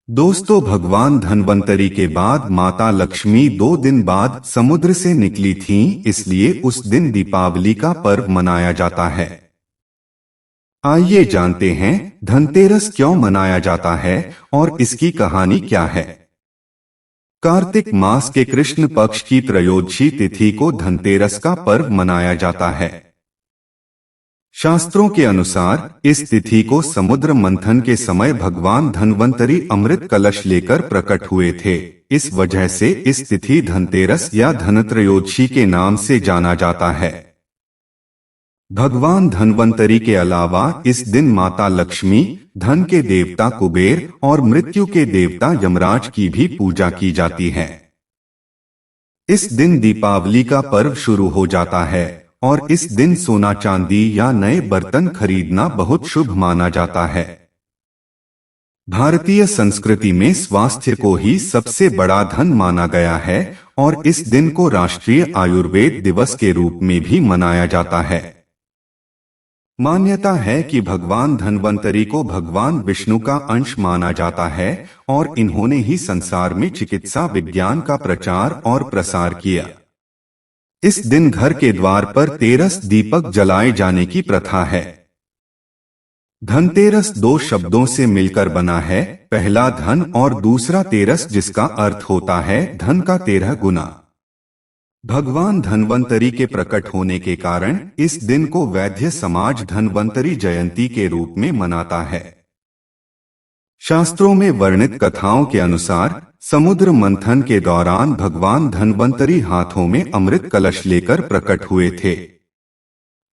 दोस्तों, भगवान धन्वंतरी के बाद माता लक्ष्मी 2 दिन बाद समुद्र से निकली थीं, इसलिए उस दिन दीपावली का पर्व मनाया जाता है। आइए जानते हैं धनतेरस क्यों मनाया जाता है और इसकी कहानी क्या है। कार्तिक मास के कृष्ण पक्ष की त्रयोदशी तिथि को धनतेरस का पर्व मनाया जाता है। शास्त्रों के अनुसार इस तिथि को समुद्र मंथन के समय भगवान धन्वंतरी अमृत कलश लेकर प्रकट हुए थे। इस वजह से इस तिथि धनतेरस या धनत्रयोदशी के नाम से जाना जाता है। भगवान धन्वंतरी के अलावा इस दिन माता लक्ष्मी, धन के देवता कुबेर और मृत्यु के देवता यमराज की भी पूजा की जाती है। इस दिन दीपावली का पर्व शुरू हो जाता है और इस दिन सोना चांदी या नए बर्तन खरीदना बहुत शुभ माना जाता है। भारतीय संस्कृति में स्वास्थ्य को ही सबसे बड़ा धन माना गया है और इस दिन को राष्ट्रीय आयुर्वेद दिवस के रूप में भी मनाया जाता है। मान्यता है कि भगवान धन्वंतरी को भगवान विष्णु का अंश माना जाता है और इन्होंने ही संसार में चिकित्सा विज्ञान का प्रचार और प्रसार किया। इस दिन घर के द्वार पर तेरस दीपक जलाए जाने की प्रथा है। धनतेरस 2 शब्दों से मिलकर बना है, पहला धन और दूसरा तेरस, जिसका अर्थ होता है धन का 13 गुना। भगवान धन्वंतरी के प्रकट होने के कारण इस दिन को वैद्य समाज धन्वंतरी जयंती के रूप में मनाता है। शास्त्रों में वर्णित कथाओं के अनुसार समुद्र मंथन के दौरान भगवान धन्वंतरी हाथों में अमृत कलश लेकर प्रकट हुए थे।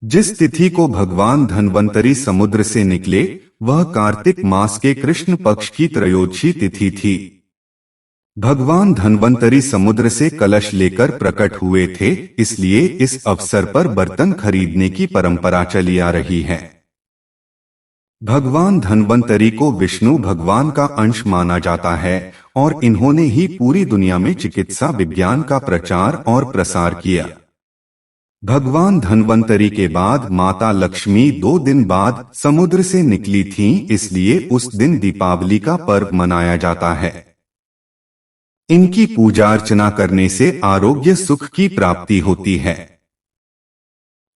जिस तिथि को भगवान धन्वंतरी समुद्र से निकले वह कार्तिक मास के कृष्ण पक्ष की त्रयोदशी तिथि थी। भगवान धन्वंतरी समुद्र से कलश लेकर प्रकट हुए थे, इसलिए इस अवसर पर बर्तन खरीदने की परंपरा चली आ रही है। भगवान धन्वंतरी को विष्णु भगवान का अंश माना जाता है और इन्होंने ही पूरी दुनिया में चिकित्सा विज्ञान का प्रचार और प्रसार किया। भगवान धन्वंतरी के बाद माता लक्ष्मी 2 दिन बाद समुद्र से निकली थीं, इसलिए उस दिन दीपावली का पर्व मनाया जाता है। इनकी पूजा अर्चना करने से आरोग्य सुख की प्राप्ति होती है।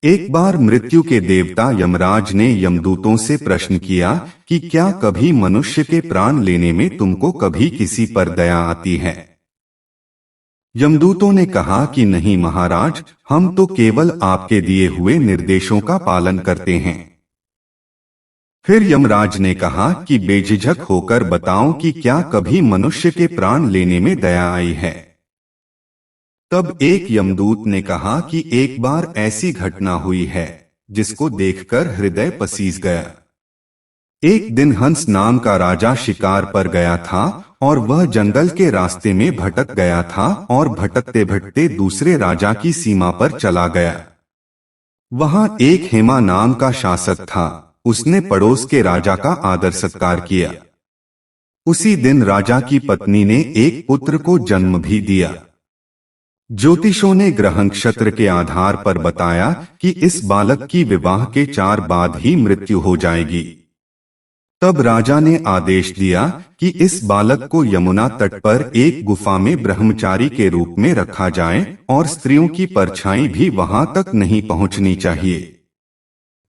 एक बार मृत्यु के देवता यमराज ने यमदूतों से प्रश्न किया कि क्या कभी मनुष्य के प्राण लेने में तुमको कभी किसी पर दया आती है। यमदूतों ने कहा कि नहीं महाराज, हम तो केवल आपके दिए हुए निर्देशों का पालन करते हैं। फिर यमराज ने कहा कि बेझिझक होकर बताओ कि क्या कभी मनुष्य के प्राण लेने में दया आई है। तब एक यमदूत ने कहा कि एक बार ऐसी घटना हुई है जिसको देखकर हृदय पसीज गया। एक दिन हंस नाम का राजा शिकार पर गया था और वह जंगल के रास्ते में भटक गया था और भटकते भटकते दूसरे राजा की सीमा पर चला गया। वहां एक हेमा नाम का शासक था। उसने पड़ोस के राजा का आदर सत्कार किया। उसी दिन राजा की पत्नी ने एक पुत्र को जन्म भी दिया। ज्योतिषों ने ग्रह नक्षत्र के आधार पर बताया कि इस बालक की विवाह के 4 बाद ही मृत्यु हो जाएगी। तब राजा ने आदेश दिया कि इस बालक को यमुना तट पर एक गुफा में ब्रह्मचारी के रूप में रखा जाए और स्त्रियों की परछाई भी वहां तक नहीं पहुंचनी चाहिए।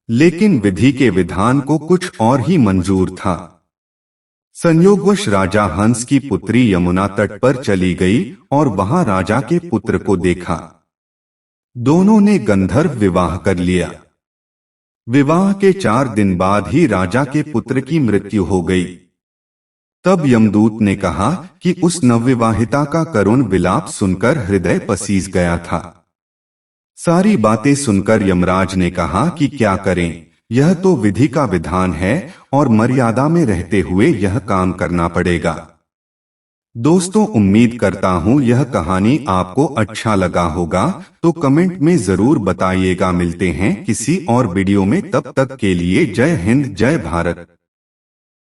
लेकिन विधि के विधान को कुछ और ही मंजूर था। संयोगवश राजा हंस की पुत्री यमुना तट पर चली गई और वहां राजा के पुत्र को देखा। दोनों ने गंधर्व विवाह कर लिया। विवाह के 4 दिन बाद ही राजा के पुत्र की मृत्यु हो गई। तब यमदूत ने कहा कि उस नवविवाहिता का करुण विलाप सुनकर हृदय पसीज गया था। सारी बातें सुनकर यमराज ने कहा कि क्या करें, यह तो विधि का विधान है और मर्यादा में रहते हुए यह काम करना पड़ेगा। दोस्तों, उम्मीद करता हूँ यह कहानी आपको अच्छा लगा होगा, तो कमेंट में जरूर बताइएगा। मिलते हैं किसी और वीडियो में, तब तक के लिए जय हिंद, जय भारत।